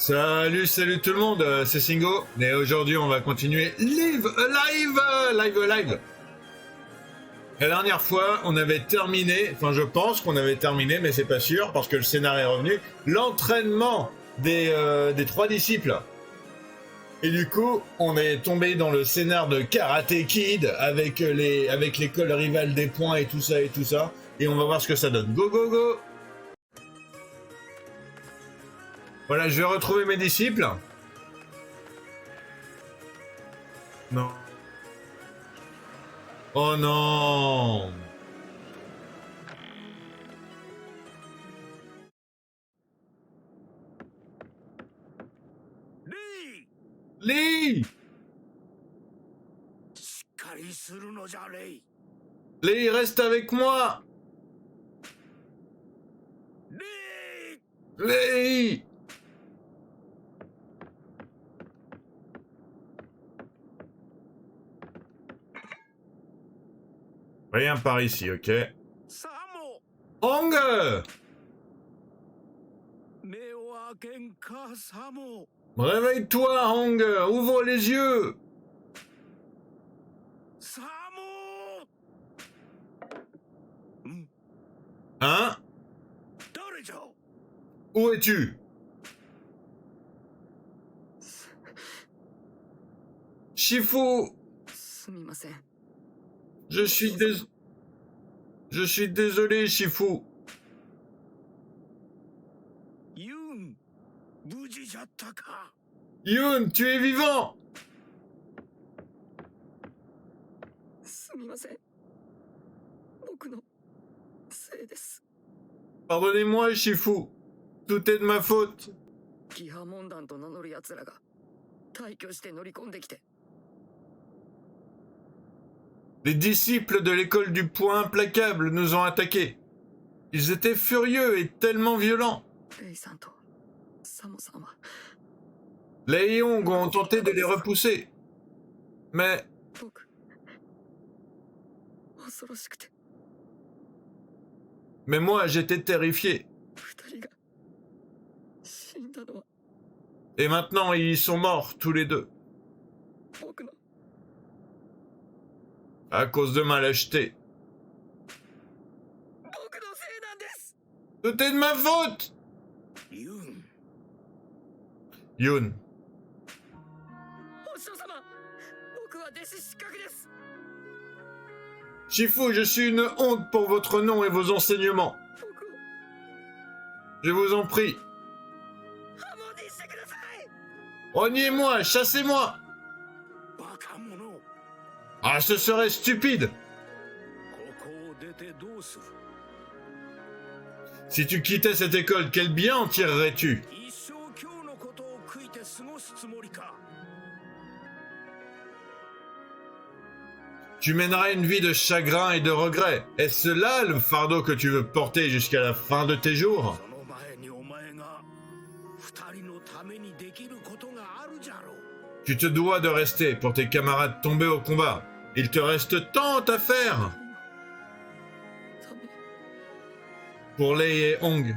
Salut tout le monde, c'est Singo, et aujourd'hui on va continuer Live Alive. La dernière fois, on avait terminé, enfin je pense qu'on avait terminé, mais c'est pas sûr, parce que le scénario est revenu, l'entraînement des trois disciples. Et du coup, on est tombé dans le scénar de Karate Kid, avec l'école rivale des points et tout ça, et on va voir ce que ça donne. Go go go! Voilà, je vais retrouver mes disciples. Non. Oh non! Lee! Lee, reste avec moi! Lee! Rien par ici, ok? Hong! Réveille-toi, Hong! Ouvre les yeux! Hein? Où es-tu? Shifu! Je suis désolé, Shifu. Yoon, tu es vivant! Pardonnez-moi, Shifu. Tout est de ma faute. Les disciples de l'école du poing implacable nous ont attaqués. Ils étaient furieux et tellement violents. Les Yong ont tenté de les repousser. Mais moi, j'étais terrifié. Et maintenant, ils sont morts, tous les deux. À cause de ma lâcheté. Tout est de ma faute! Yoon. Shifu, je suis une honte pour votre nom et vos enseignements. Je vous en prie. Reniez-moi, chassez-moi. Ah, ce serait stupide. Si tu quittais cette école, quel bien en tirerais-tu? Tu mènerais une vie de chagrin et de regret. Est-ce là le fardeau que tu veux porter jusqu'à la fin de tes jours? Tu te dois de rester pour tes camarades tombés au combat. Il te reste tant à faire. Pour Lei et Hong.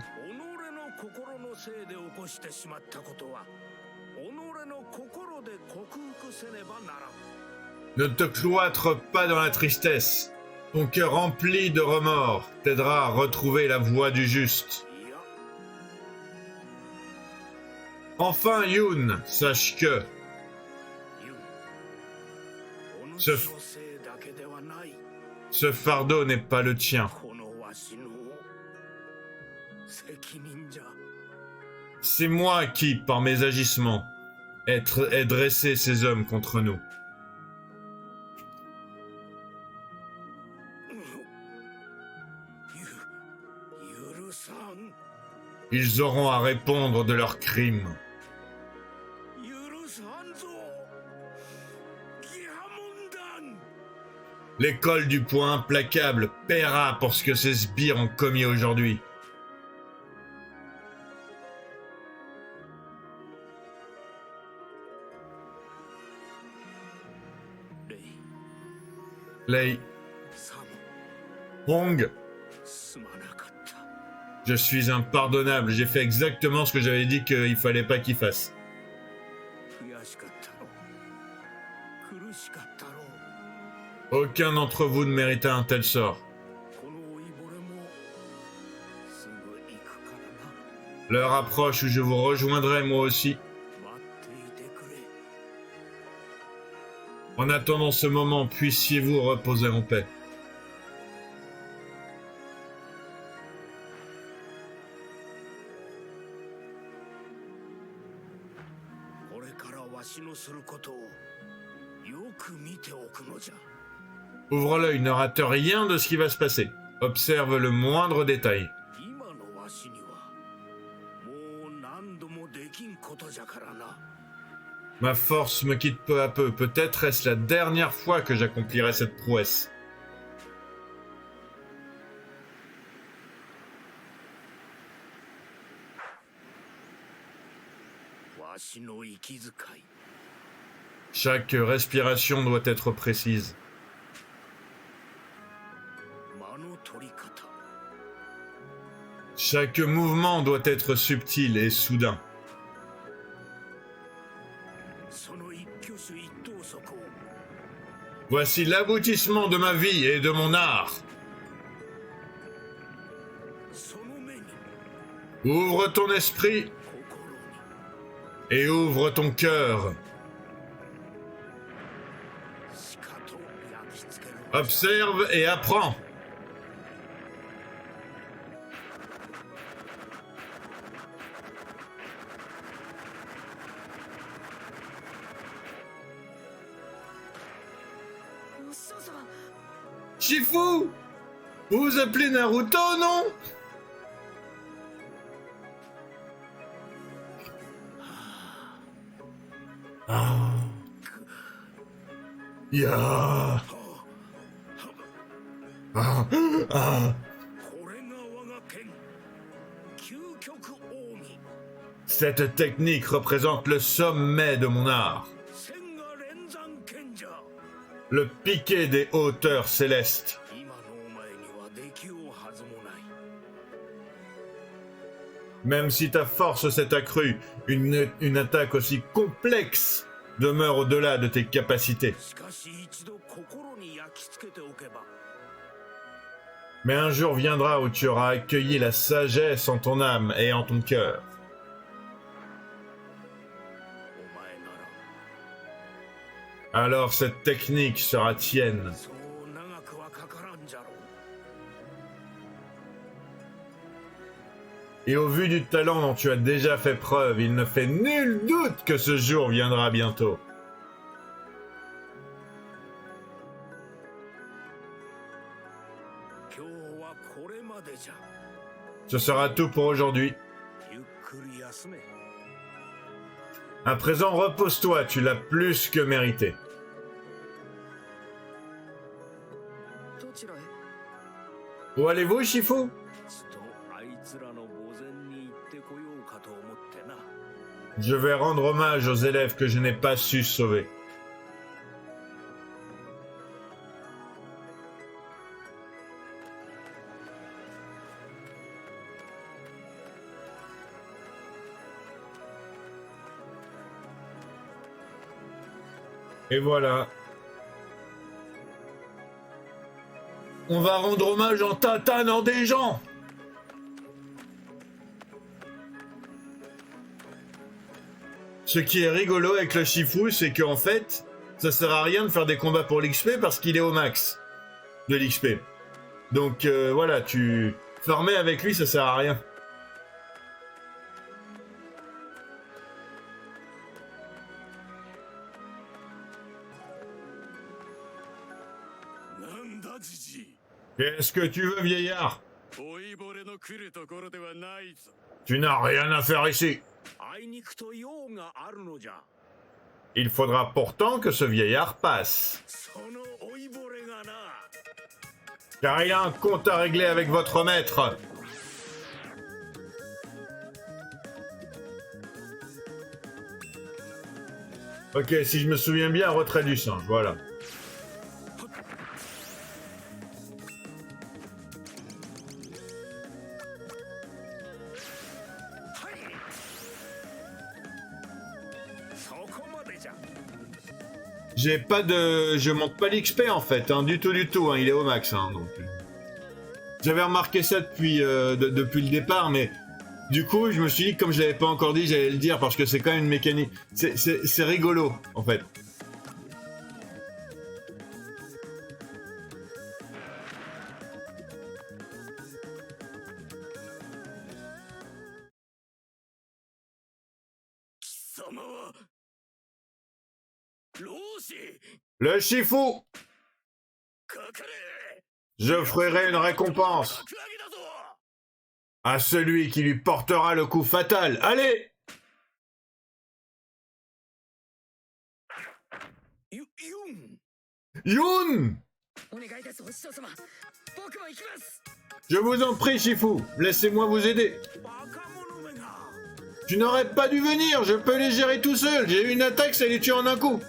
Ne te cloître pas dans la tristesse. Ton cœur rempli de remords t'aidera à retrouver la voie du juste. Enfin, Yoon, sache que ce fardeau n'est pas le tien. C'est moi qui, par mes agissements, ai dressé ces hommes contre nous. Ils auront à répondre de leurs crimes. L'école du poing implacable paiera pour ce que ces sbires ont commis aujourd'hui. Lei, Hong, Je suis impardonnable, j'ai fait exactement ce que j'avais dit qu'il fallait pas qu'il fasse. Aucun d'entre vous ne méritait un tel sort. L'heure approche où je vous rejoindrai moi aussi. En attendant ce moment, puissiez-vous reposer en paix. Ouvre l'œil, ne rate rien de ce qui va se passer. Observe le moindre détail. Ma force me quitte peu à peu. Peut-être est-ce la dernière fois que j'accomplirai cette prouesse. Chaque respiration doit être précise. Chaque mouvement doit être subtil et soudain. Voici l'aboutissement de ma vie et de mon art. Ouvre ton esprit et ouvre ton cœur. Observe et apprends. Shifu! Vous vous appelez Naruto, non? Ah. Ya. Ah. Ah. Cette technique représente le sommet de mon art. Le piqué des hauteurs célestes. Même si ta force s'est accrue, une attaque aussi complexe demeure au-delà de tes capacités. Mais un jour viendra où tu auras accueilli la sagesse en ton âme et en ton cœur. Alors cette technique sera tienne. Et au vu du talent dont tu as déjà fait preuve, il ne fait nul doute que ce jour viendra bientôt. Ce sera tout pour aujourd'hui. À présent, repose-toi, tu l'as plus que mérité. Où allez-vous, Shifu? Je vais rendre hommage aux élèves que je n'ai pas su sauver. Et voilà. On va rendre hommage en tatanant des gens. Ce qui est rigolo avec le Shifu, c'est qu'en fait, ça sert à rien de faire des combats pour l'XP parce qu'il est au max de l'XP. Donc voilà, tu farmer avec lui, ça sert à rien. Qu'est-ce que tu veux, vieillard? Tu n'as rien à faire ici. Il faudra pourtant que ce vieillard passe. Car il a un compte à régler avec votre maître. Ok, si je me souviens bien, retrait du singe, voilà. J'ai pas de... Je monte pas l'XP en fait, hein, du tout, hein, il est au max. Hein, donc... J'avais remarqué ça depuis, depuis le départ, mais du coup, je me suis dit que comme je l'avais pas encore dit, j'allais le dire parce que c'est quand même une mécanique. C'est rigolo, en fait. Le Shifu! Je ferai une récompense à celui qui lui portera le coup fatal. Allez! Yoon! Je vous en prie, Shifu, laissez-moi vous aider. Tu n'aurais pas dû venir, je peux les gérer tout seul. J'ai eu une attaque, ça les tue en un coup.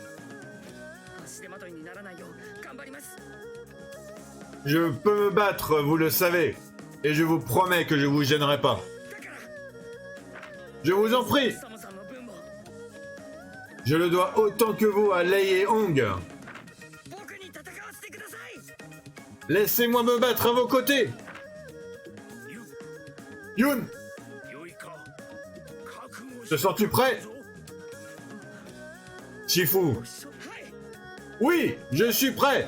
Je peux me battre, vous le savez. Et je vous promets que je vous gênerai pas. Je vous en prie. Je le dois autant que vous à Lei et Hong. Laissez-moi me battre à vos côtés. Yoon, te sens-tu prêt? Shifu. Oui, je suis prêt.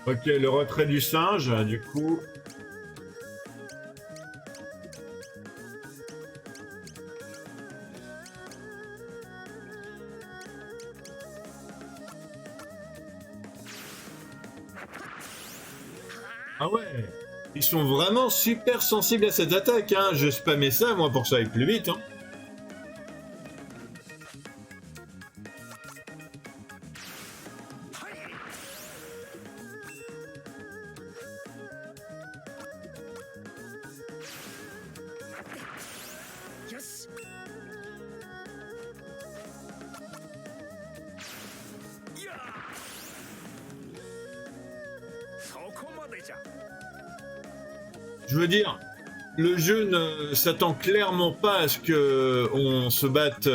Ok, le retrait du singe, du coup... Ah ouais, ils sont vraiment super sensibles à cette attaque, hein. Je spammais ça, moi, pour que ça aille plus vite, hein. Je veux dire, le jeu ne s'attend clairement pas à ce que on se batte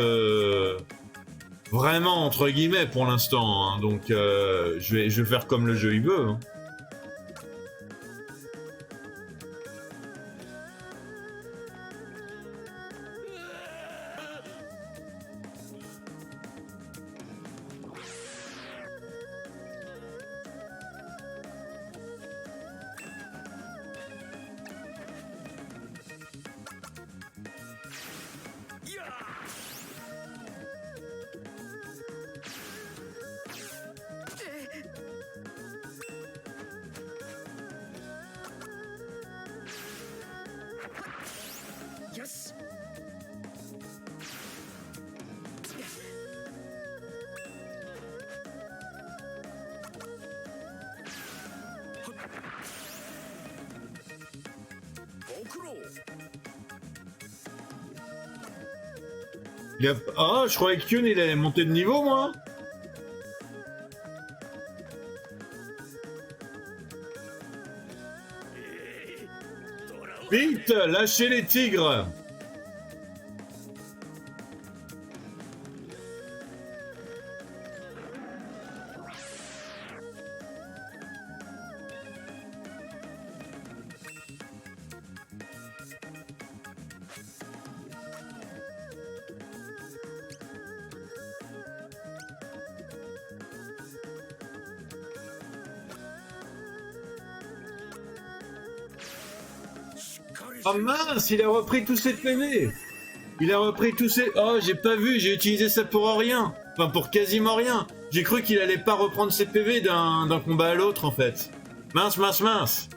vraiment entre guillemets pour l'instant, hein. Donc je vais faire comme le jeu il veut, hein. Ah, je croyais que Kyun il allait monter de niveau, moi. Vite, lâchez les tigres. Oh mince, il a repris tous ses PV. Il a repris tous ses... Oh, j'ai pas vu, j'ai utilisé ça pour rien. Enfin, pour quasiment rien. J'ai cru qu'il allait pas reprendre ses PV d'un combat à l'autre, en fait. Mince, mince, mince.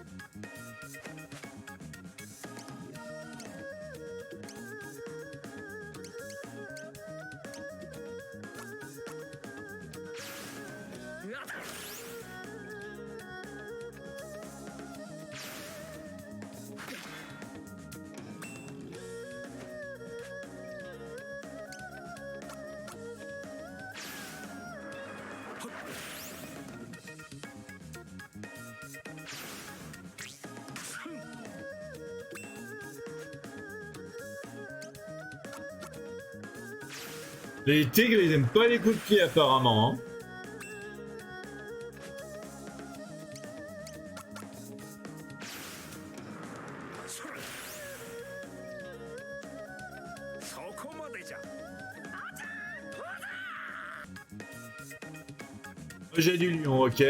Les tigres, ils aiment pas les coups de pied apparemment. Hein. J'ai du lion, ok.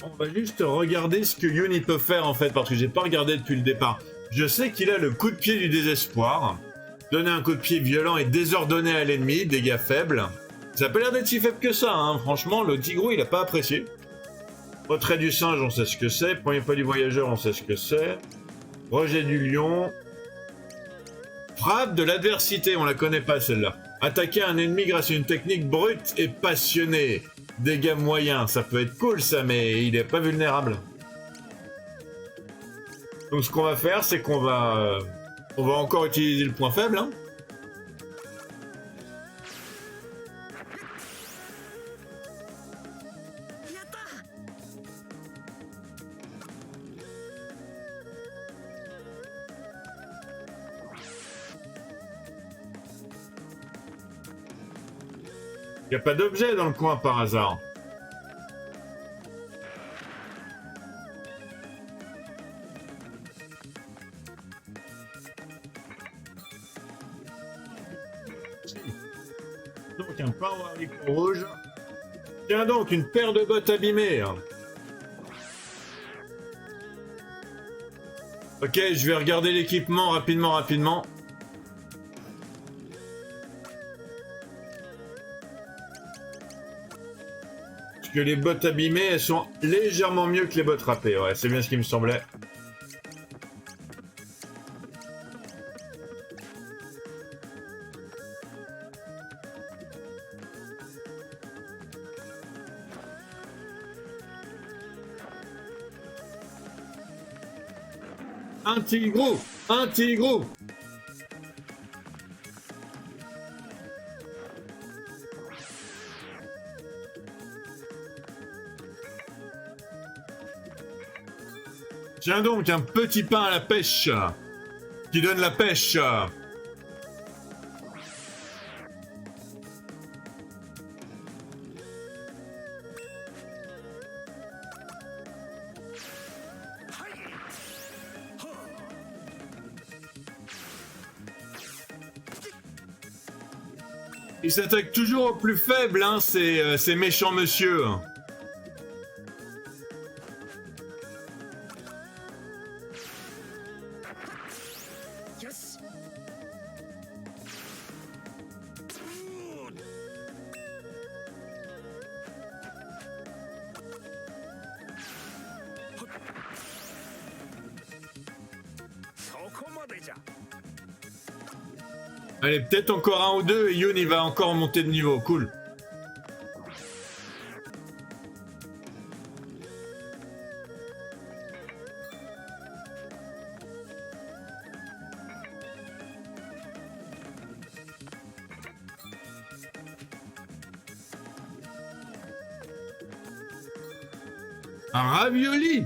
On va juste regarder ce que Yoon il peut faire en fait, parce que j'ai pas regardé depuis le départ. Je sais qu'il a le coup de pied du désespoir. Donner un coup de pied violent et désordonné à l'ennemi, dégâts faibles. Ça a pas l'air d'être si faible que ça, hein. Franchement, le Tigrou il a pas apprécié. Retrait du singe, on sait ce que c'est. Premier pas du voyageur, on sait ce que c'est. Rejet du lion. Frappe de l'adversité, on la connaît pas celle-là. Attaquer un ennemi grâce à une technique brute et passionnée. Dégâts moyens, ça peut être cool ça, mais il est pas vulnérable. Donc ce qu'on va faire, c'est qu'on va... on va encore utiliser le point faible, hein. Y a pas d'objet dans le coin par hasard. Donc un pain au haricot rouge. Tiens donc, une paire de bottes abîmées. Ok, je vais regarder l'équipement rapidement. Que les bottes abîmées, elles sont légèrement mieux que les bottes râpées. Ouais, c'est bien ce qui me semblait. Un tigrou! Un tigrou! Tiens donc, un petit pain à la pêche qui donne la pêche. Il s'attaque toujours au plus faible, hein, ces méchants monsieur. Allez, peut-être encore un ou deux et Yoon il va encore monter de niveau, cool. Un ravioli!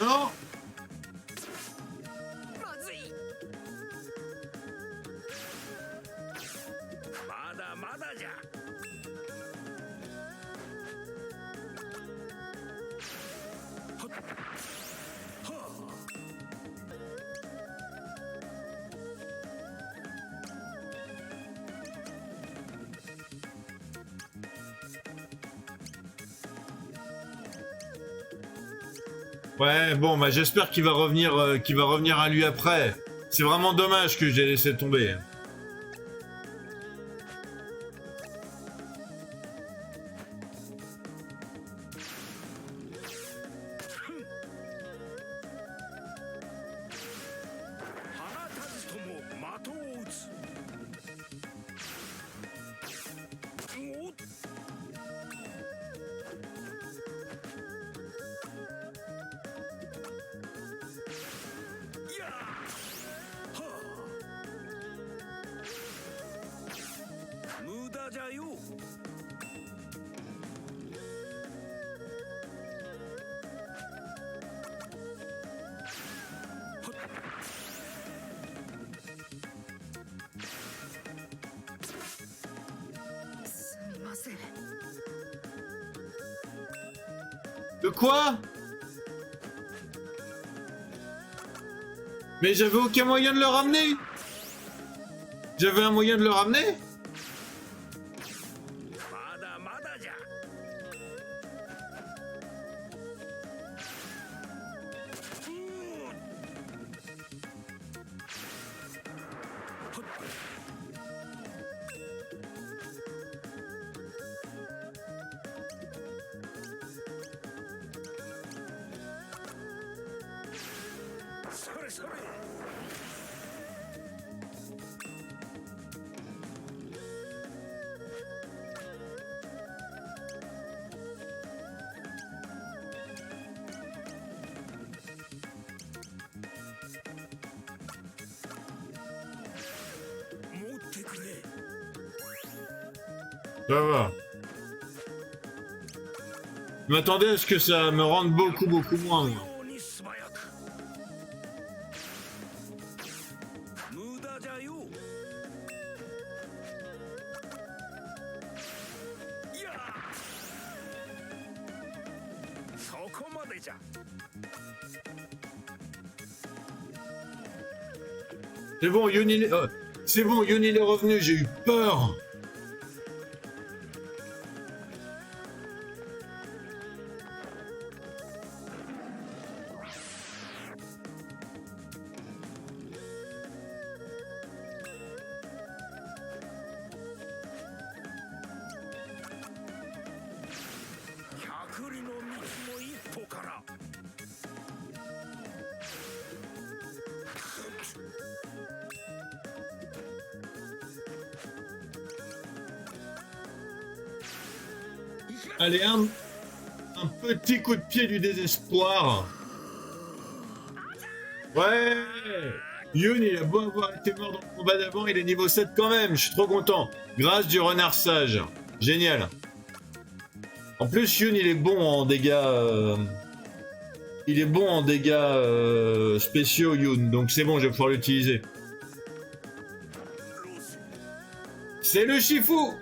Non. Ouais, bon, bah j'espère qu'il va revenir à lui après. C'est vraiment dommage que j'ai laissé tomber. De quoi? Mais j'avais aucun moyen de le ramener. J'avais un moyen de le ramener? Ça va. Je m'attendais à ce que ça me rende beaucoup moins. Moi. C'est bon, Yuni, c'est bon, Yuni est revenu, j'ai eu peur. Allez, un petit coup de pied du désespoir. Ouais. Yoon, il a beau avoir été mort dans le combat d'avant, il est niveau 7 quand même. Je suis trop content. Grâce du renard sage. Génial. En plus, Yoon, il est bon en dégâts... Il est bon en dégâts spéciaux, Yoon. Donc c'est bon, je vais pouvoir l'utiliser. C'est le Shifu.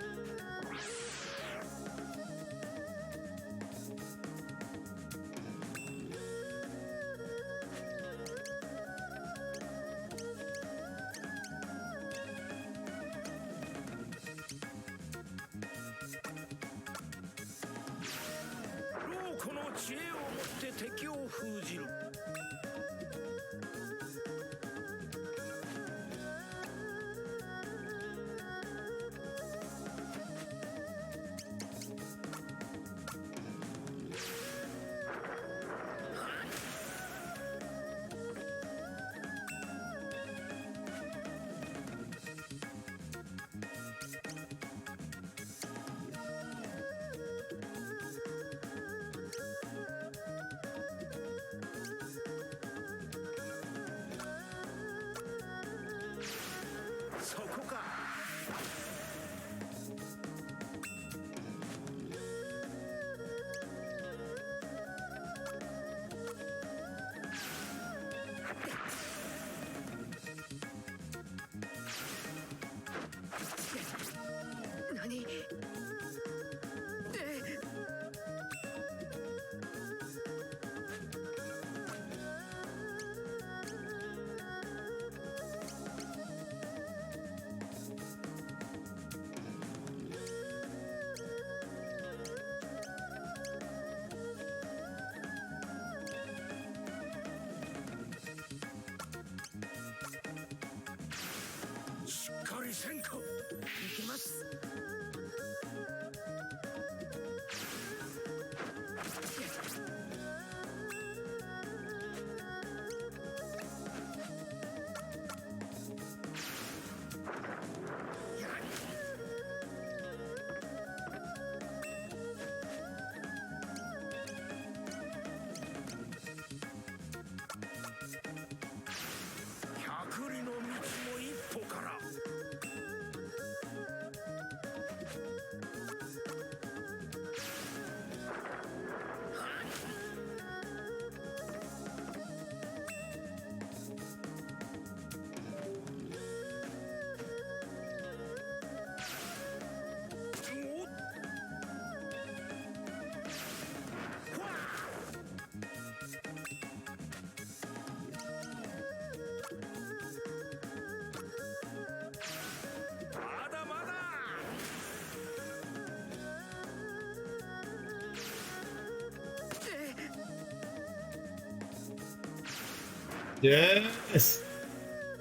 Yes.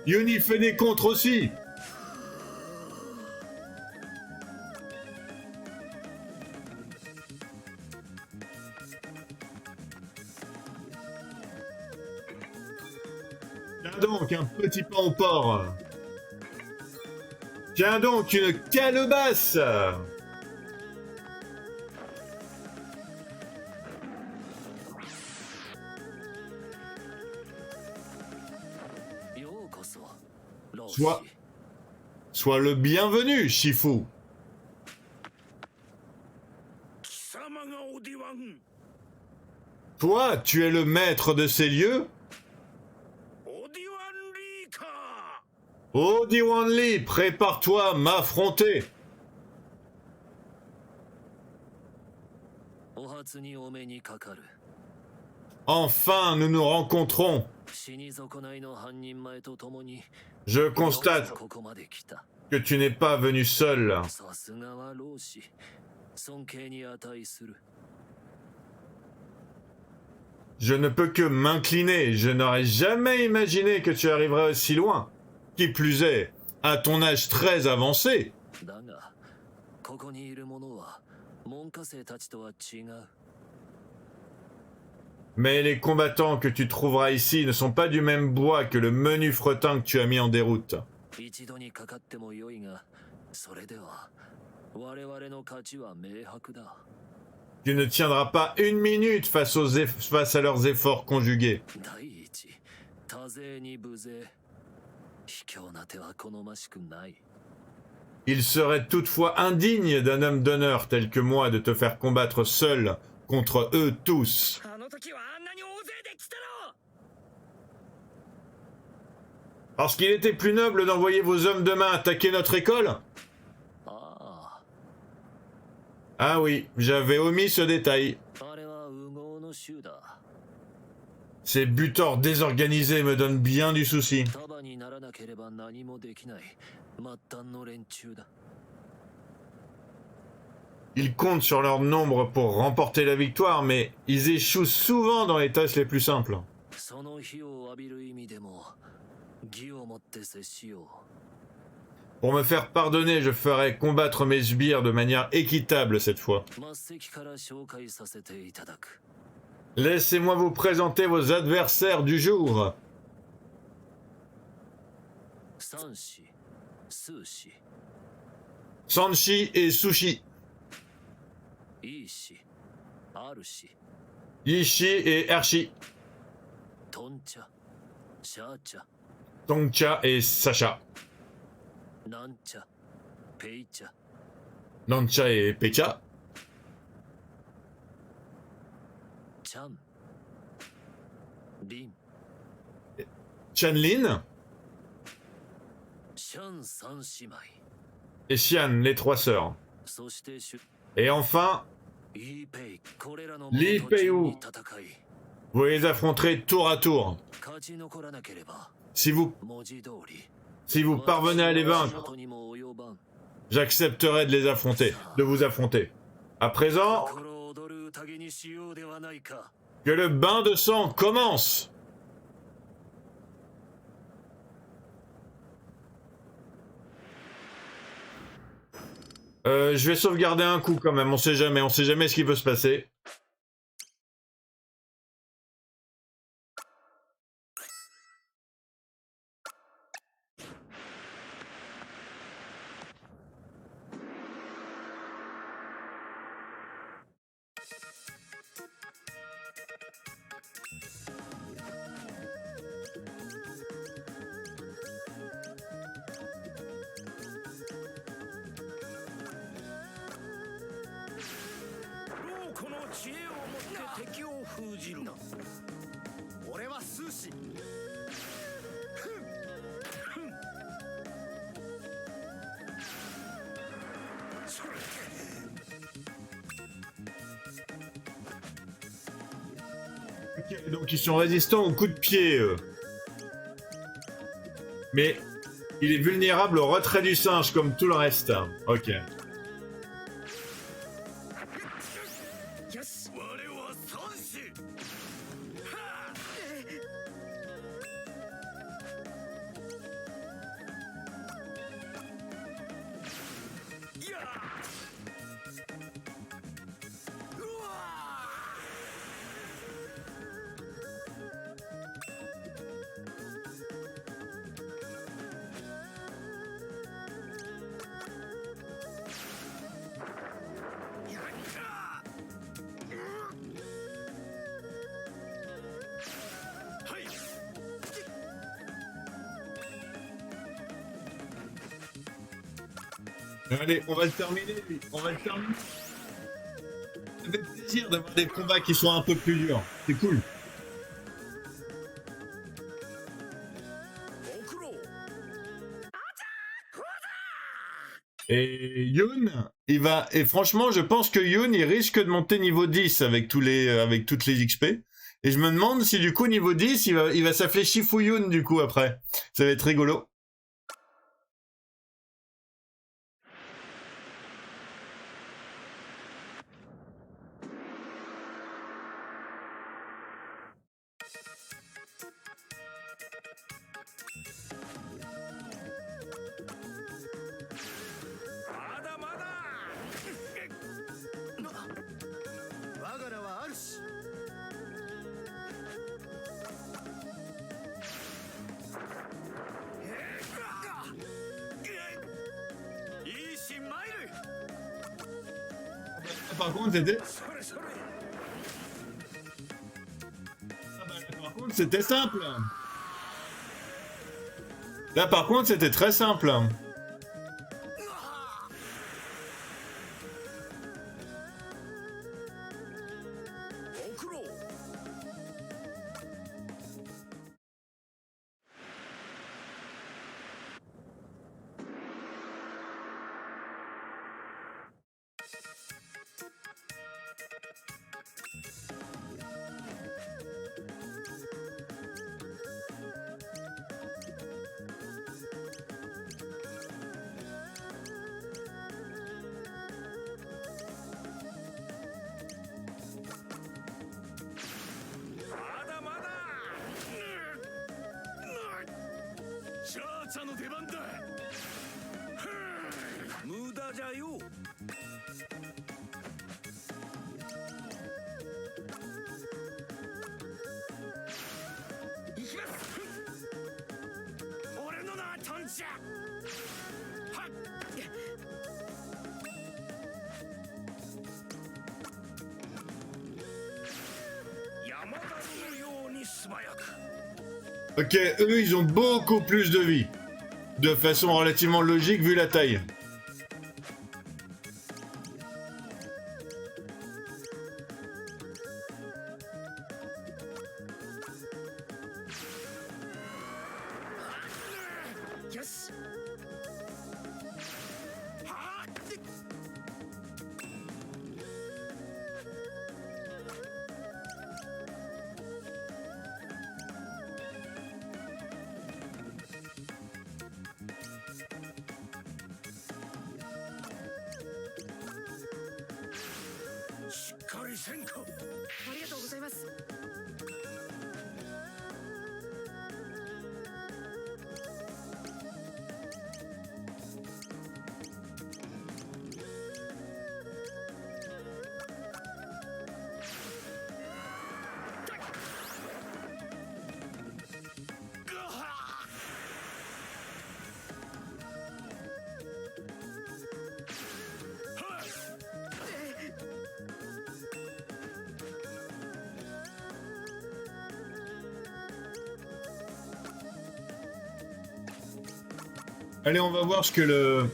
Yuni fait des contres aussi. Tiens donc, un petit pain au porc. Tiens donc, une calebasse. ようこそ老子 Sois le bienvenu, Shifu. 貴様がオディワン Toi, tu es le maître de ces lieux? オディワンリーか Oh, Diwan Li, prépare-toi à m'affronter. お初にお目にかかる Enfin, nous nous rencontrons. 死に損ないの半人前と共に Je よう constate ここまで来た que tu n'es pas venu seul. さすがは老子尊敬に値する Je ne peux que m'incliner. Je n'aurais jamais imaginé que tu arriverais aussi loin. Qui plus est, à ton âge très avancé. だがここにいる者は門下生たちとは違う Mais les combattants que tu trouveras ici ne sont pas du même bois que le menu fretin que tu as mis en déroute. 一度にかかってもよいがそれでは我々の勝ちは明白だ Tu ne tiendras pas une minute face à leurs efforts conjugués. 第一多勢に無勢卑怯な手は好ましくない Il serait toutefois indigne d'un homme d'honneur tel que moi de te faire combattre seul contre eux tous. あの時はあんなに大勢で来たろ Parce qu'il était plus noble d'envoyer vos hommes de main attaquer notre école? あ Ah oui, j'avais omis ce détail. ああれは烏合の衆だ Ces buteurs désorganisés me donnent bien du souci. 束にならなければ何もできない末端の連中だ Ils comptent sur leur nombre pour remporter la victoire, mais ils échouent souvent dans les tâches les plus simples. その火を浴びる意味でも義をもって接しよ Pour me faire pardonner, je ferai combattre mes sbires de manière équitable cette fois. う末席から紹介させていただく Laissez-moi vous présenter vos adversaires du jour. 三子数子 Sanshi et Sushi. いい子あるし Yishi et Ershi. トンチャシャーチャ Tongcha et Sacha. なんちゃペイチャ Nancha et Pecha. チャンリン Chanlin シャン三姉妹 et Xian, les trois sœurs. そしてシュ Et enfin, イーペイこれらのリーペイウ者と共に戦い vous les affronterez tour à tour. 勝ち残らなければ Si vous 文字通り parvenez à les 私 vaincre, の仕事にも及ばん j'accepterai de les affronter, de vous affronter. À présent, 心躍る宴にしようではないか que le bain de sang commence. Je vais sauvegarder un coup quand même, on sait jamais ce qui peut se passer. Ok, donc ils sont résistants aux coups de pied. Mais il est vulnérable au retrait du singe comme tout le reste. Ok. 我は三子 Allez, on va le terminer, lui. On va le terminer. Ça fait plaisir d'avoir des combats qui sont un peu plus durs. C'est cool. Et Yoon, il va... Et franchement, je pense que Yoon, il risque de monter niveau 10 avec avec toutes les XP. Et je me demande si du coup, niveau 10, il va s'appeler Shifu Yoon du coup après. Ça va être rigolo. Par contre, c'était simple. Là, par contre, c'était très simple. Ok, eux, ils ont beaucoup plus de vie. De façon relativement logique, vu la taille. Allez, on va voir ce que le...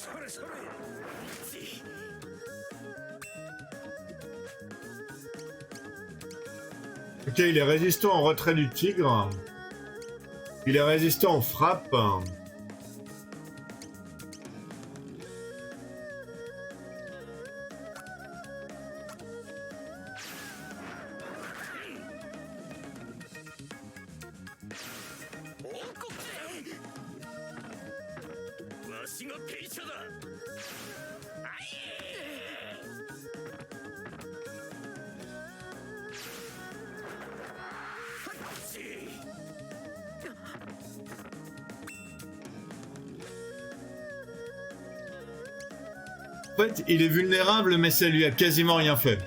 それそれ Ok, il est résistant au retrait du tigre. Il est résistant aux frappes. En fait, il est vulnérable, mais ça lui a quasiment rien fait.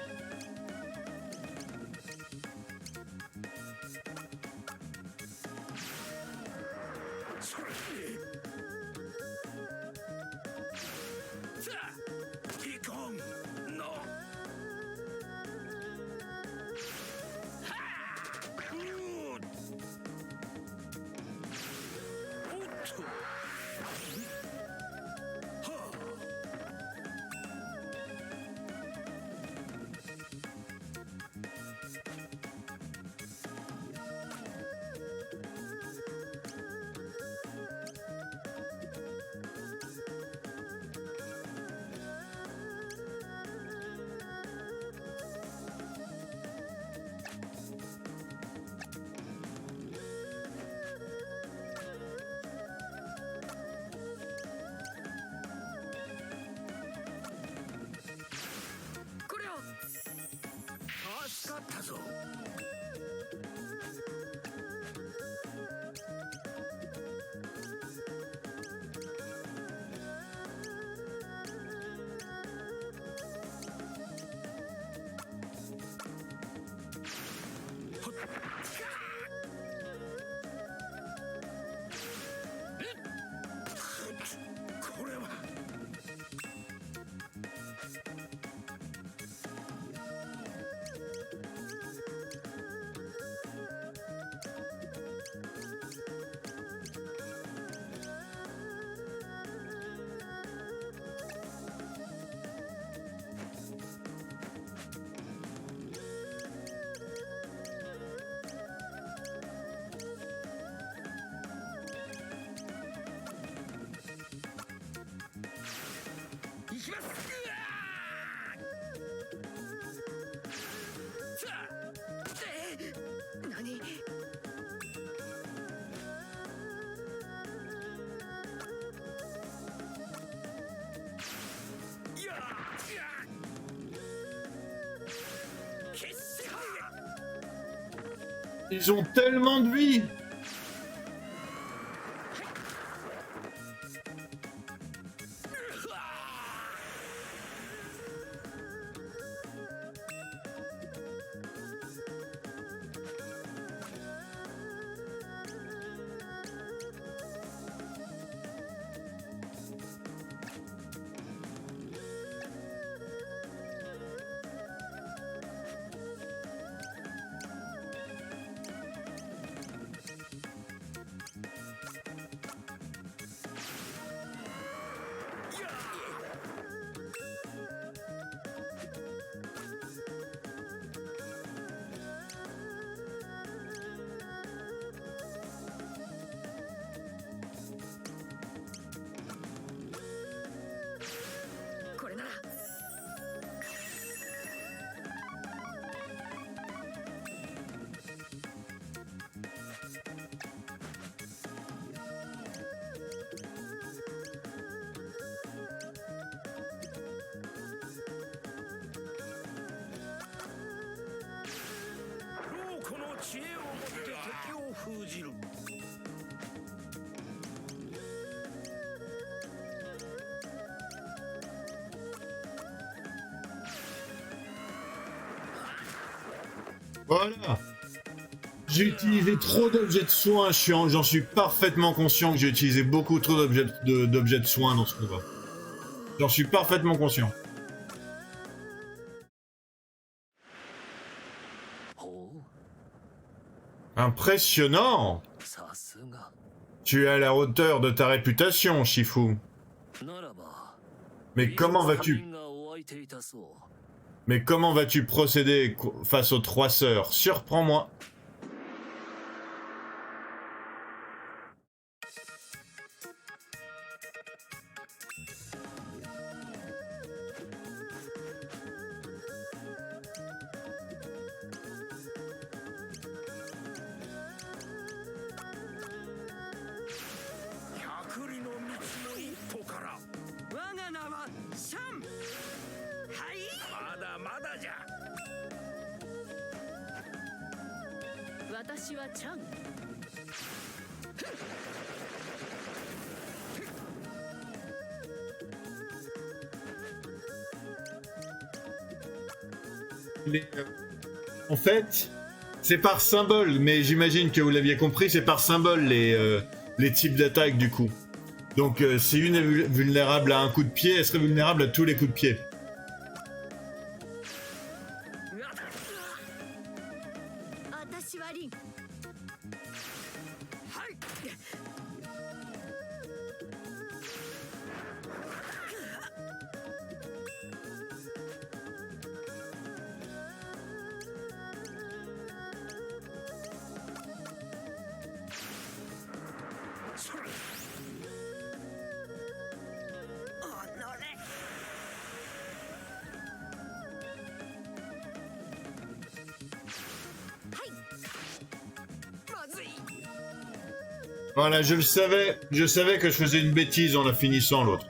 Ils ont tellement de vie. Voilà. J'ai utilisé trop d'objets de soin, j'en suis parfaitement conscient que j'ai utilisé beaucoup trop d'objets de soin dans ce combat. J'en suis parfaitement conscient. Impressionnant! Tu es à la hauteur de ta réputation, Shifu. ならば Mais comment vas-tu... 民がお相手いたそう Mais comment vas-tu procéder face aux trois sœurs? Surprends-moi. En fait, c'est par symbole, mais j'imagine que vous l'aviez compris, c'est par symbole les types d'attaque du coup. Donc si une est vulnérable à un coup de pied, elle serait vulnérable à tous les coups de pied. 私はリン Voilà, je savais que je faisais une bêtise en la finissant l'autre.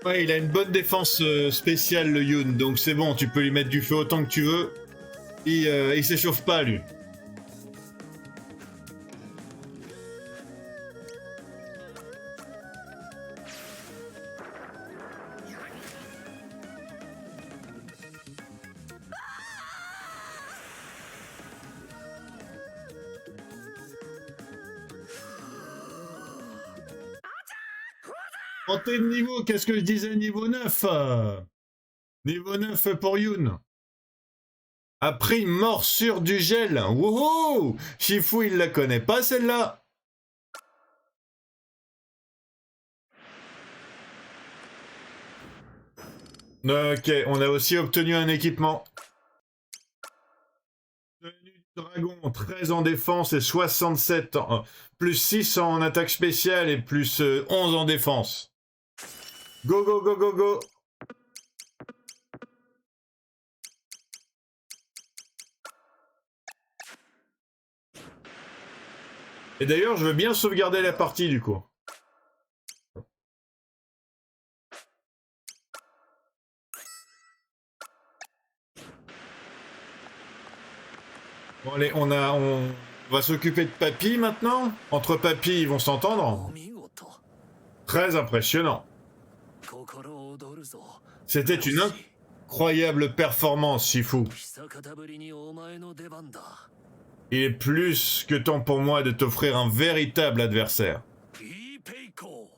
Ouais, il a une bonne défense spéciale, le Yoon, donc c'est bon, tu peux lui mettre du feu autant que tu veux. Il s'échauffe pas, lui. Montée de niveau, qu'est-ce que je disais? Niveau 9 Niveau 9 pour Yoon. A pris une morsure du gel. Wouhou! Shifu, il la connaît pas, celle-là. Ok, on a aussi obtenu un équipement. Tenue du dragon, très 13 en défense et 67 plus 6 en attaque spéciale et plus 11 en défense. Go, go, go, go, go. Et d'ailleurs, je veux bien sauvegarder la partie, du coup. Bon, allez, on va s'occuper de Papy, maintenant. Entre Papy, ils vont s'entendre. 見事 Très impressionnant. 心躍るぞ C'était une incroyable performance, Shifu. 久方ぶりにお前の出番だ Il est plus que temps pour moi de t'offrir un véritable adversaire. イーペイコ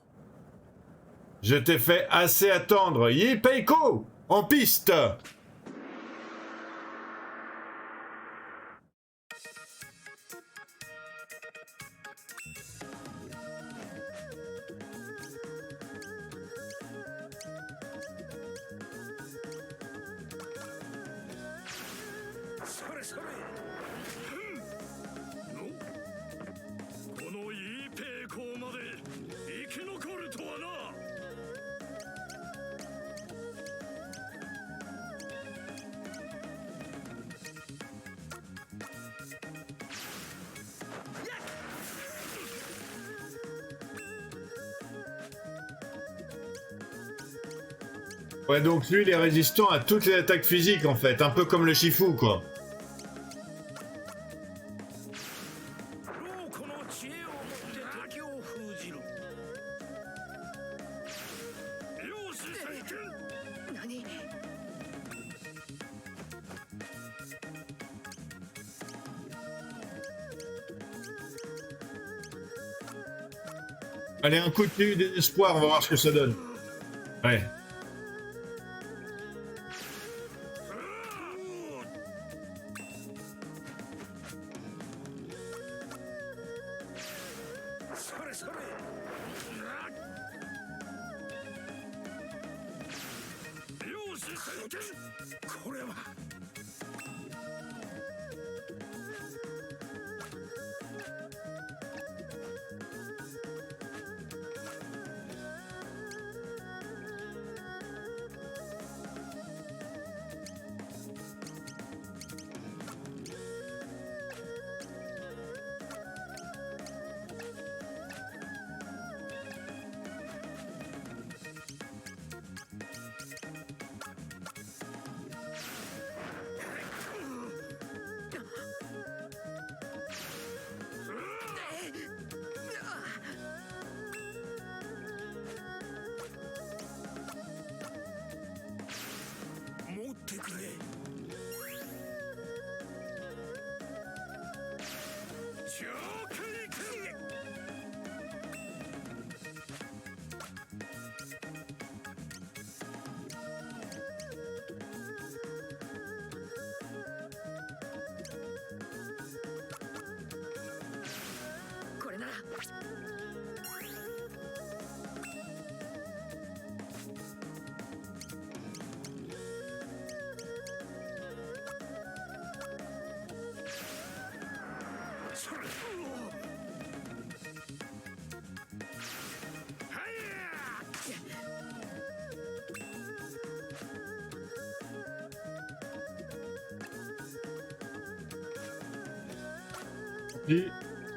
Je t'ai fait assez attendre. Yipeiko! En piste! Ouais, donc lui, il est résistant à toutes les attaques physiques, en fait. Un peu comme le Shifu, quoi. 老子の知恵をもって敵を封じるよし採点何 Allez, un coup de nu désespoir, on va voir ce que ça donne. Ouais.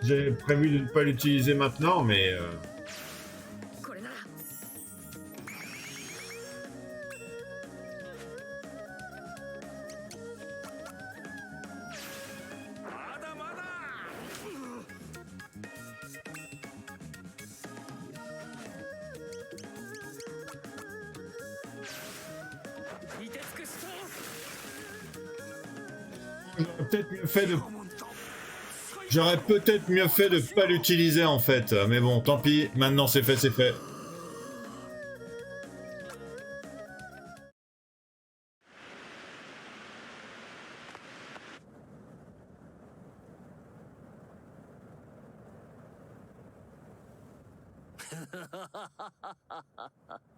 J'ai prévu de ne pas l'utiliser maintenant, mais... これなら まだまだ凍てつくストーン J'aurais peut-être mieux fait de pas l'utiliser en fait, mais bon, tant pis, maintenant c'est fait, c'est fait.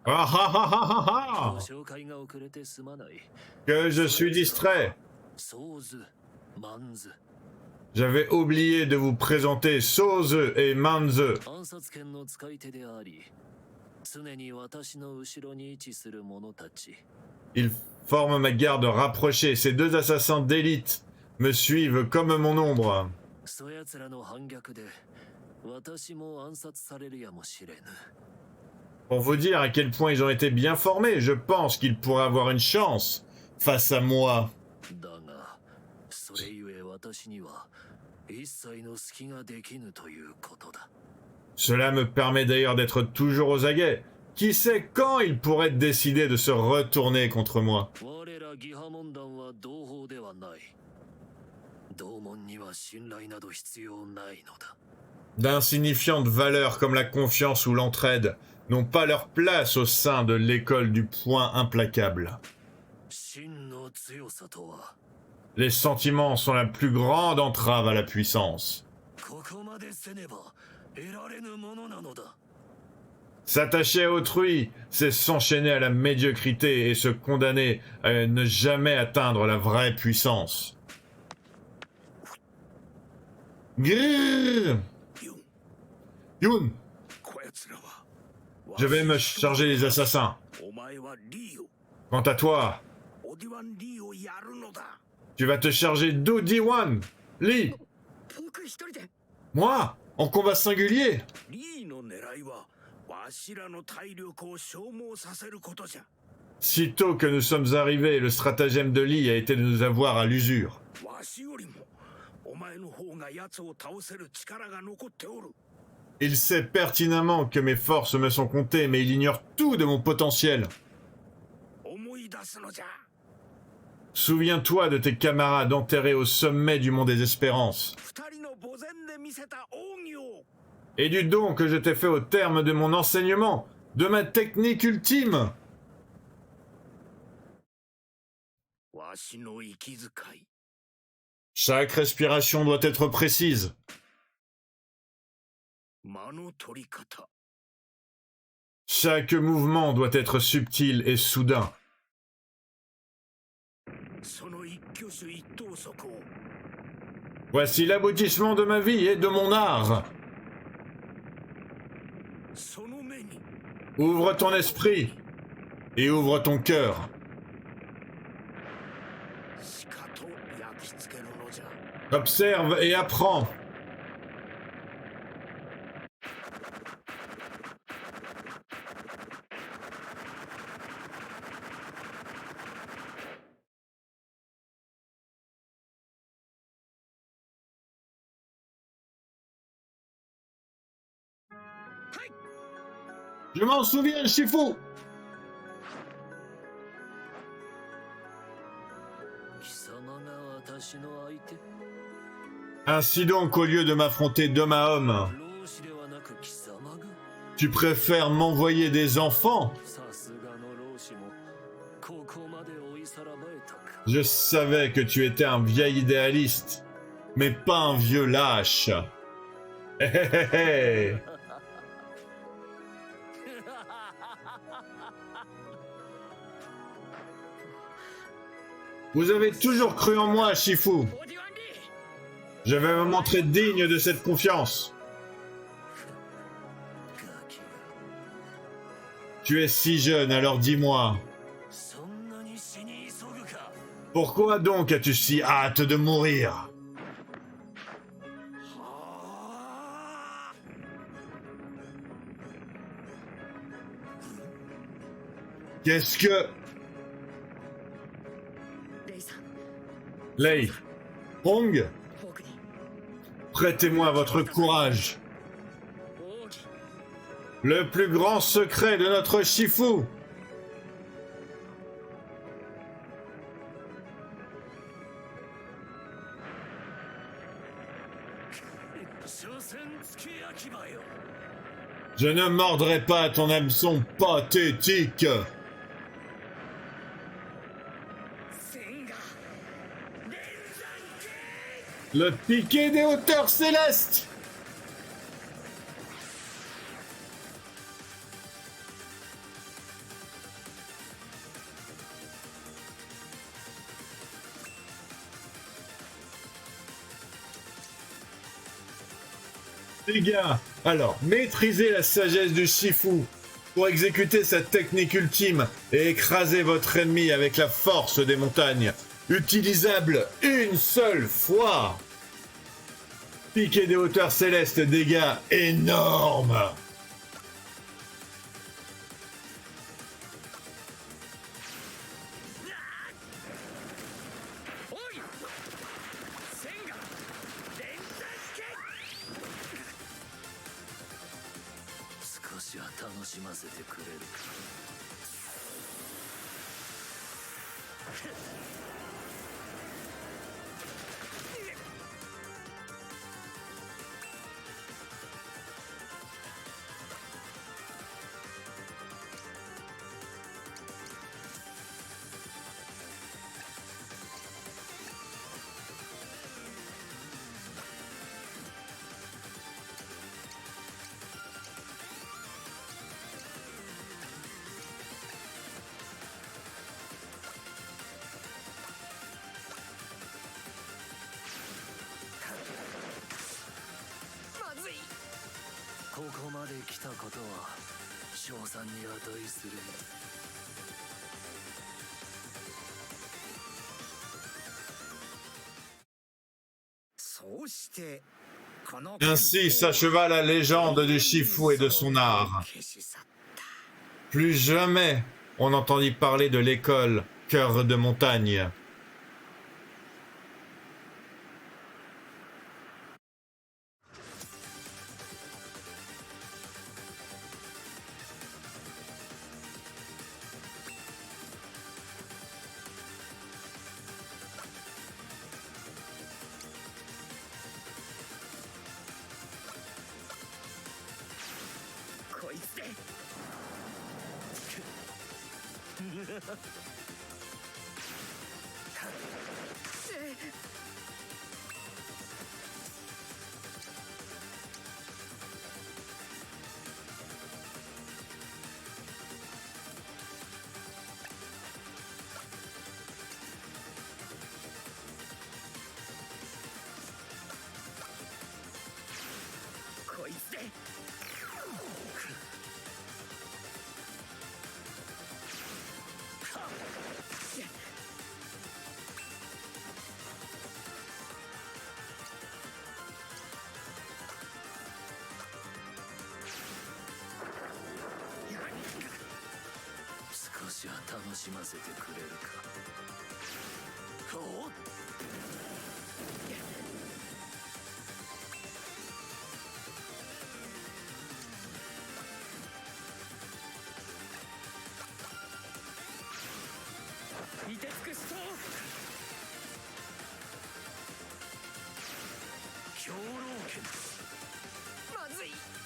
Ah ah ah ah ah ご紹介が遅れてすまない Que je suis distrait. ソーズマンズ J'avais oublié de vous présenter Soze et Manze. 暗殺権の使い手であり、常に私の後ろに位置する者たち。 Ils forment ma garde rapprochée. Ces deux assassins d'élite me suivent comme mon ombre. そやつらの反逆で、私も暗殺されるやもしれぬ。 Pour vous dire à quel point ils ont été bien formés, je pense qu'ils pourraient avoir une chance face à moi. だが、それゆえ私には一切の隙ができぬということだ。 Cela me permet d'ailleurs d'être toujours aux aguets. Qui sait quand ils pourraient décider de se retourner contre moi? 我ら義派門団は同胞ではない。同門には信頼など必要ないのだ。 D'insignifiantes valeurs comme la confiance ou l'entraide n'ont pas leur place au sein de l'école du poing implacable. 真の強さとは、 Les sentiments sont la plus grande entrave à la puissance. ここまでせねば得られぬものなのだ。 S'attacher à autrui, c'est s'enchaîner à la médiocrité et se condamner à ne jamais atteindre la vraie puissance. Grrr! ユン、 Yoon, こやつらは。 je vais me charger des assassins. お前はリーを、 Quant à toi, オディワンリーをやるのだ。 tu vas te charger d'Odi-Wan. Lee, 僕一人で moi, en combat singulier. リーの狙いは、わしらの体力を消耗させることじゃ。 Sitôt que nous sommes arrivés, le stratagème de Lee a été de nous avoir à l'usure. わしよりも、お前の方が奴を倒せる力が残っておる。 Il sait pertinemment que mes forces me sont comptées, mais il ignore tout de mon potentiel. 思い出すのじゃ。 Souviens-toi de tes camarades enterrés au sommet du mont des Espérances, 二人の墓前で見せた奥義を。 et du don que je t'ai fait au terme de mon enseignement, de ma technique ultime. わしの息遣い。 Chaque respiration doit être précise. 間の取り方。 Chaque mouvement doit être subtil et soudain. その一挙手一投足を。 Voici l'aboutissement de ma vie et de mon art. その目に。 Ouvre ton esprit et ouvre ton cœur. しかと焼き付けるのじゃ。 Observe et apprends. Je m'en souviens, Shifu. 貴様が私の相手。 Ainsi donc, au lieu de m'affronter d'homme à homme, 老子ではなく貴様が。 tu préfères m'envoyer des enfants? さすがの老子もここまで追いさらばえたか。 Je savais que tu étais un vieil idéaliste, mais pas un vieux lâche. Hé hé hé hé. Vous avez toujours cru en moi, Shifu. オディワンリー Je vais me montrer digne de cette confiance. ガキが Tu es si jeune, alors dis-moi, そんなに死に急ぐか。 pourquoi donc as-tu si hâte de mourir? はあ。 Qu'est-ce que... レイさん Lei, Hong, フォークに prêtez-moi votre courage. 奥義 Le plus grand secret de notre Shifu. 所詮付け焼き場よ。 Je ne mordrai pas ton hameçon pathétique. 千が Le piqué des hauteurs célestes. Les gars, alors, maîtrisez la sagesse du Shifu pour exécuter sa technique ultime et écraser votre ennemi avec la force des montagnes. Utilisable une seule fois. Piquer des hauteurs célestes, dégâts énormes. Ainsi s'acheva la légende du Shifu et de son art. Plus jamais on n'entendit parler de l'école Cœur de Montagne.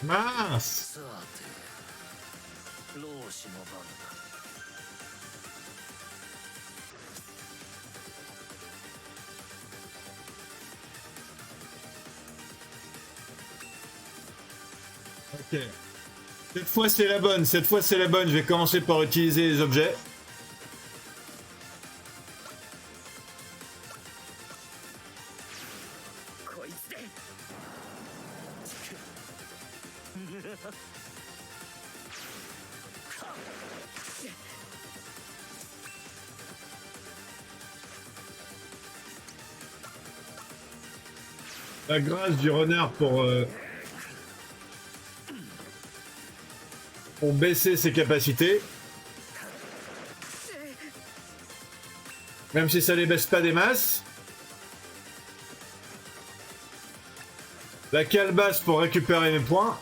Mince! Ok. Cette fois c'est la bonne, cette fois c'est la bonne. Je vais commencer par utiliser les objets. La grâce du renard pour baisser ses capacités. Même si ça les baisse pas des masses. La calebasse pour récupérer mes points.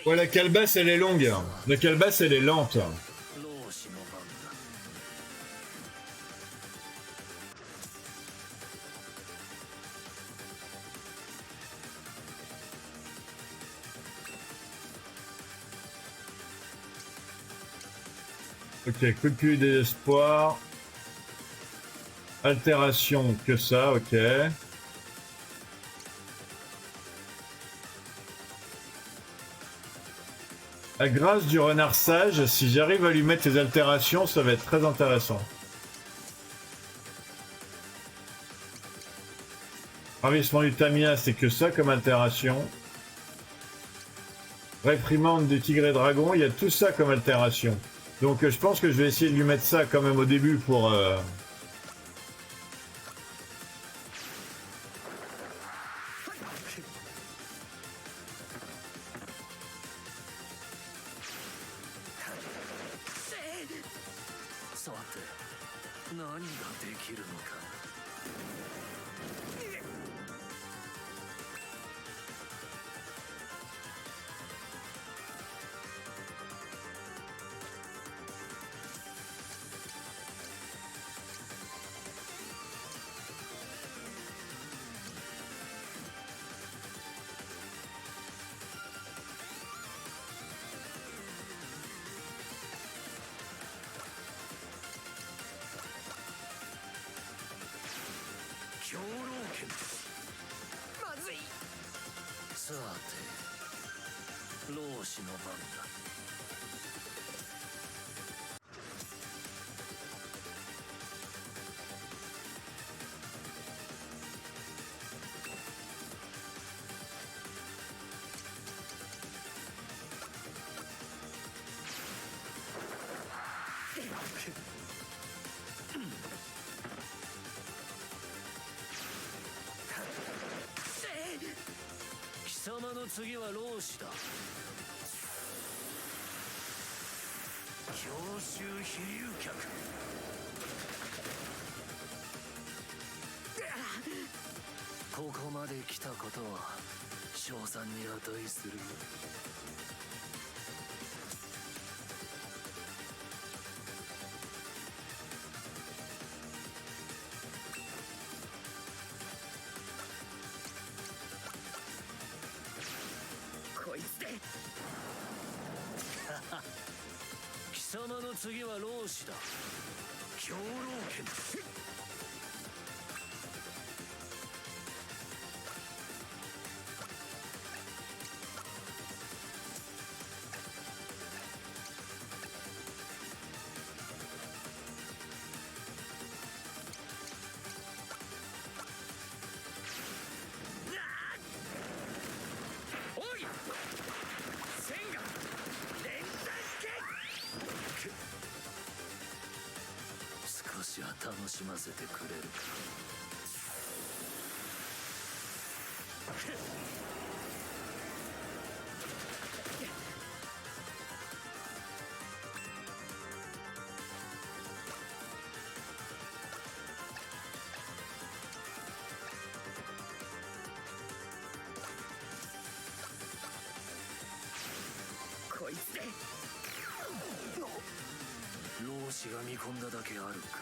Ouais, la calebasse elle est longue. La calebasse elle est lente. Ok, coup de cul désespoir. Altération, que ça, ok. La grâce du renard sage, si j'arrive à lui mettre les altérations, ça va être très intéressant. Ravissement du Tamia, c'est que ça comme altération. Réprimande du tigre et dragon, il y a tout ça comme altération. Donc je pense que je vais essayer de lui mettre ça quand même au début pour...さて何ができるのか。兵糧剣。まずい。さて老子の番だ。貴様の次は老子だ。強襲飛竜脚。ここまで来たことは称賛に値するよ。こいつで。貴様の次は老子だ。兵糧剣。おい千が連弾少しは楽しませてくれるか。こいつで。老子が見込んだだけあるか。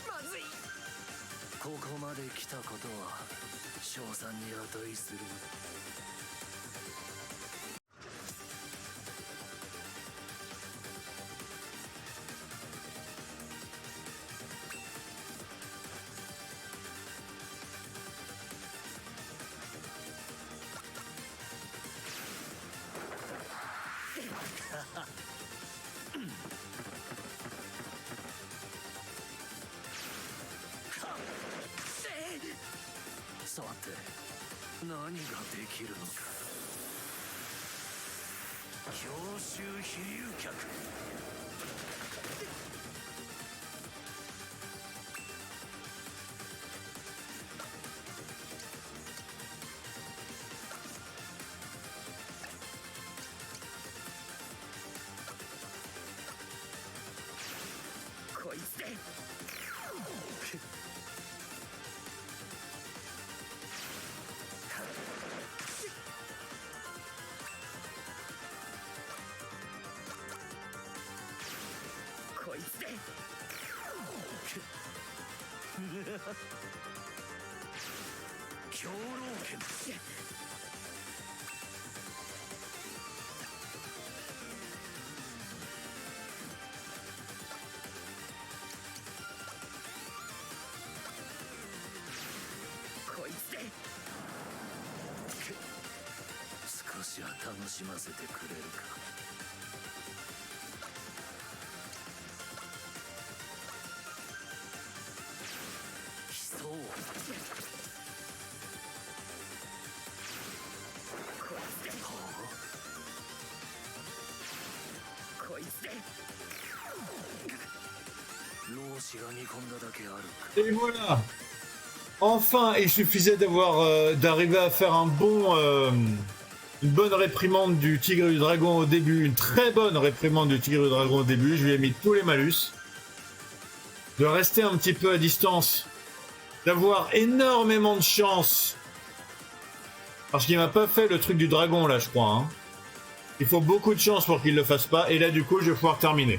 まずい。ここまで来たことは称賛に値する。さて何ができるのか。強襲飛竜脚。こいつで。こいつで。狂狼剣こいつで少しは楽しませてくれるか。悲壮こいつでこいつで老子が見込んだだけあるか。 Et voilà. Enfin, il suffisait d'arriver à faire une bonne réprimande du tigre et du dragon au début, une très bonne réprimande du tigre et du dragon au début. Je lui ai mis tous les malus. De rester un petit peu à distance, d'avoir énormément de chance. Parce qu'il m'a pas fait le truc du dragon là, je crois. Hein. Il faut beaucoup de chance pour qu'il le fasse pas. Et là, du coup, je vais pouvoir terminer.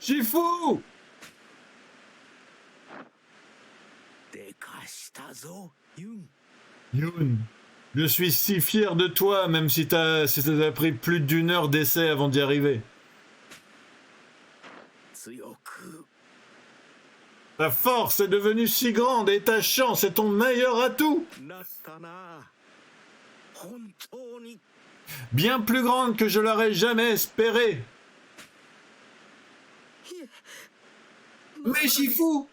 Shifu! でかしたぞユン。 Yoon, je suis si fier de toi, même si ça t'a pris plus d'1 heure d'essai avant d'y arriver. 強く Ta force est devenue si grande et ta chance est ton meilleur atout. なったな。本当に Bien plus grande que je l'aurais jamais espéré. Mais Shifu,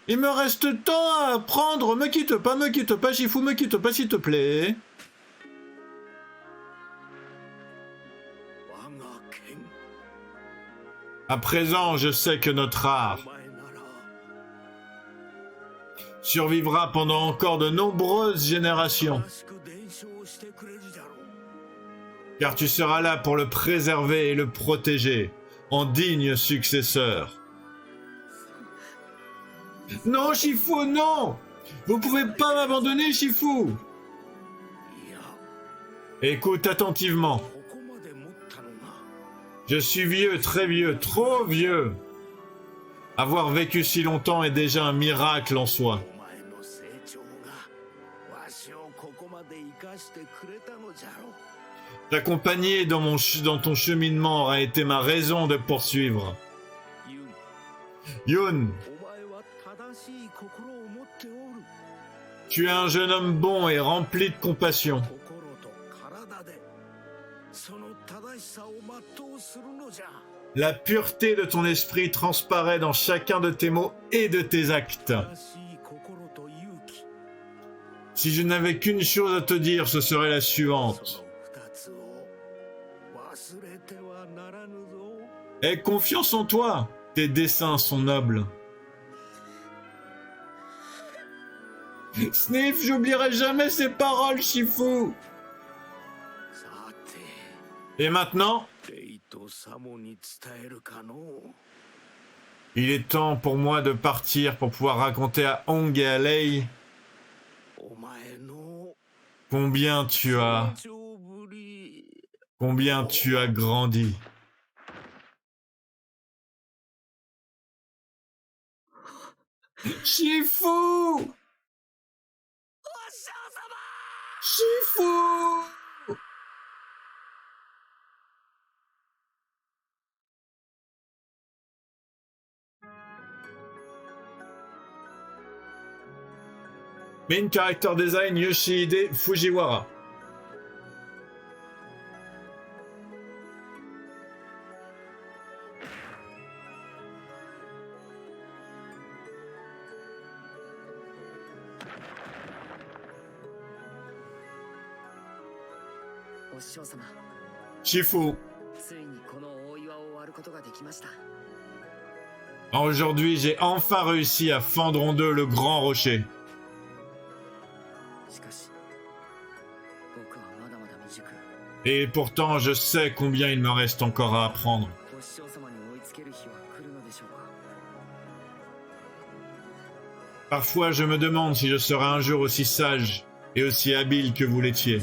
il me reste tant à apprendre. Me quitte pas, Shifu, me quitte pas, s'il te plaît. 我が剣 À présent, je sais que notre お art 前なら survivra pendant encore de nombreuses générations. 正しく伝承してくれるじゃろう。 Car tu seras là pour le préserver et le protéger, en digne successeur. Non, Shifu, non! Vous pouvez pas m'abandonner, Shifu! いや Écoute attentivement. ここまで持ったのが Je suis vieux, très vieux, trop vieux. Avoir vécu si longtemps est déjà un miracle en soi. お前の成長がわしをここまで生かしてくれたのじゃろう。 T'accompagner dans ton cheminement aura été ma raison de poursuivre. ユン Yoon, お前は正しい心を持っておる。 tu es un jeune homme bon et rempli de compassion. 心と体でその正しさを全うするのじゃ。 La pureté de ton esprit transparaît dans chacun de tes mots et de tes actes. 正しい心と勇気 Si je n'avais qu'une chose à te dire, ce serait la そ suivante. の二つを忘れてはならぬぞ。 Aie confiance en toi. Tes desseins sont nobles. Sniff, j'oublierai jamais ces paroles, Shifu. さて Et maintenant, レイとサモに伝えるかのう。 il est temps pour moi de partir pour pouvoir raconter à Hong et à Lei お前の combien tu as 成長ぶり combien tu as grandi. Shifu! お師匠様 Shifu! Main character design Yoshihide Fujiwara. Shifu. Aujourd'hui, j'ai enfin réussi à fendre en deux le grand rocher. Et pourtant, je sais combien il me reste encore à apprendre. Parfois, je me demande si je serai un jour aussi sage et aussi habile que vous l'étiez.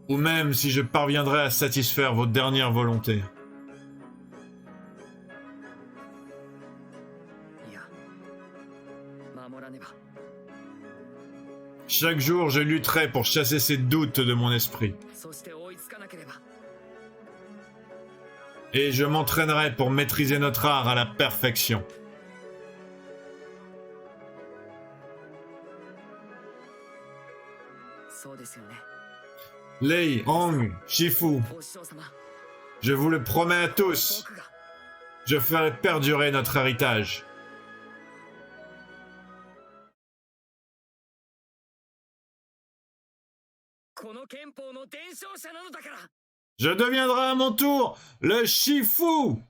Ou même si je parviendrai à satisfaire vos dernières volontés. Chaque jour, je lutterai pour chasser ces doutes de mon esprit. Et je m'entraînerai pour maîtriser notre art à la perfection. Lei, Hong, Shifu, je vous le promets à tous, je ferai perdurer notre héritage. Je deviendrai à mon tour le Shifu.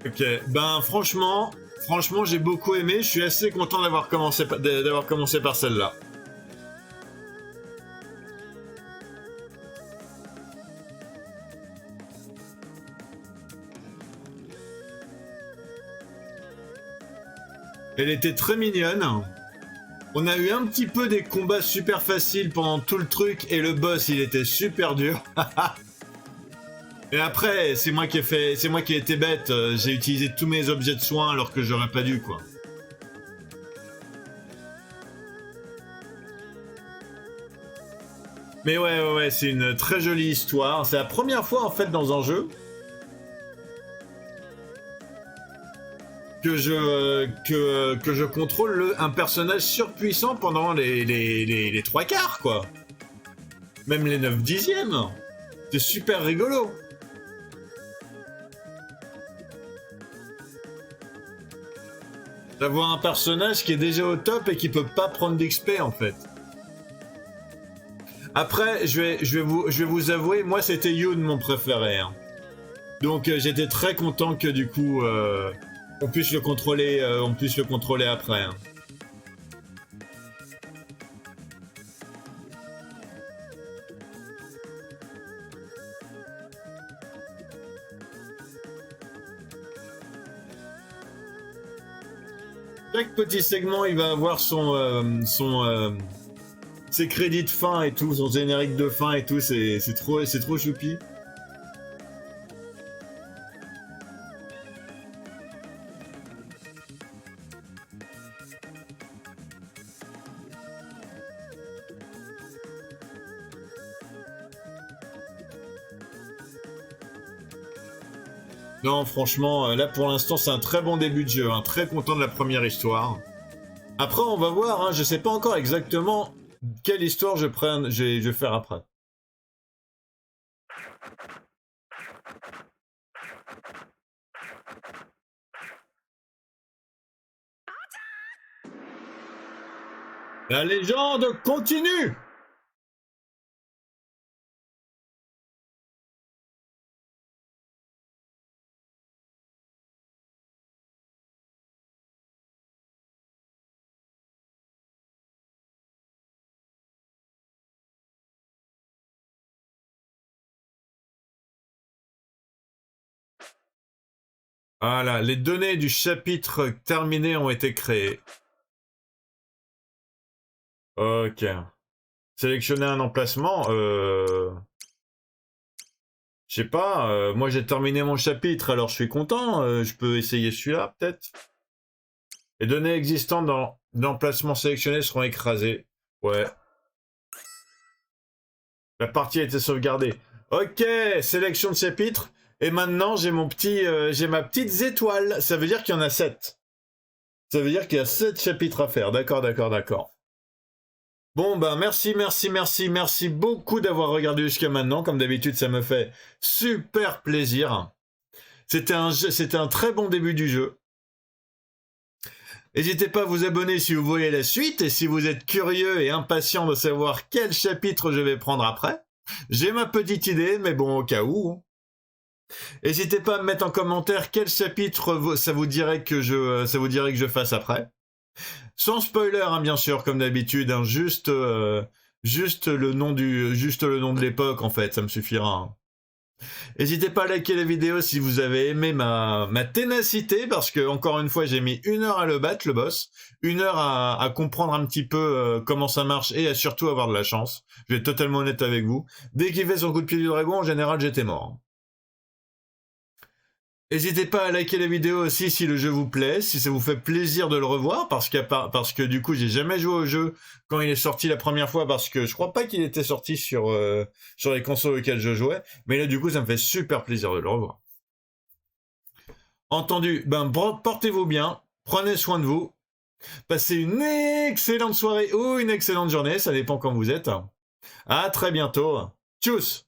Ok, ben franchement, j'ai beaucoup aimé. Je suis assez content d'avoir commencé par celle-là. Elle était très mignonne. On a eu un petit peu des combats super faciles pendant tout le truc et le boss il était super dur. Et après, c'est moi qui ai été bête, j'ai utilisé tous mes objets de soins alors que j'aurais pas dû, quoi. Mais ouais, c'est une très jolie histoire. C'est la première fois, en fait, dans un jeu que je contrôle un personnage surpuissant pendant les trois quarts, quoi. Même les 9/10. C'est super rigolo. D'avoir un personnage qui est déjà au top et qui peut pas prendre d'XP en fait. Après, je vais vous avouer, moi c'était Yoon mon préféré. Hein. Donc j'étais très content que du coup on puisse le contrôler après. Hein. Chaque petit segment, il va avoir ses crédits de fin et tout, son générique de fin et tout, c'est trop choupi. Non, franchement, là pour l'instant, c'est un très bon début de jeu. Hein. Très content de la première histoire. Après, on va voir. Hein. Je sais pas encore exactement quelle histoire je vais faire après. La légende continue! Voilà, les données du chapitre terminé ont été créées. Ok. Sélectionner un emplacement, je sais pas, moi j'ai terminé mon chapitre, alors je suis content, je peux essayer celui-là, peut-être. Les données existantes dans l'emplacement sélectionné seront écrasées. Ouais. La partie a été sauvegardée. Ok, sélection de chapitre. Et maintenant, j'ai ma petite étoile. Ça veut dire qu'il y en a 7. Ça veut dire qu'il y a 7 chapitres à faire. D'accord, d'accord, d'accord. Bon, ben, merci beaucoup d'avoir regardé jusqu'à maintenant. Comme d'habitude, ça me fait super plaisir. C'était un très bon début du jeu. N'hésitez pas à vous abonner si vous voulez la suite et si vous êtes curieux et impatient de savoir quel chapitre je vais prendre après. J'ai ma petite idée, mais bon, au cas où. N'hésitez pas à me mettre en commentaire quel chapitre ça vous dirait que je fasse après. Sans spoiler, hein, bien sûr, comme d'habitude, hein, juste le nom de l'époque, en fait, ça me suffira. Hein. N'hésitez pas à liker la vidéo si vous avez aimé ma ténacité, parce que, encore une fois, j'ai mis 1 heure à le battre, le boss, 1 heure à comprendre un petit peu comment ça marche, et à surtout avoir de la chance. Je vais être totalement honnête avec vous. Dès qu'il fait son coup de pied du dragon, en général, j'étais mort. N'hésitez pas à liker la vidéo aussi si le jeu vous plaît, si ça vous fait plaisir de le revoir, parce que du coup j'ai jamais joué au jeu quand il est sorti la première fois, parce que je crois pas qu'il était sorti sur les consoles auxquelles je jouais, mais là du coup ça me fait super plaisir de le revoir. Entendu, ben portez-vous bien, prenez soin de vous, passez une excellente soirée ou une excellente journée, ça dépend quand vous êtes. À très bientôt, tchuss!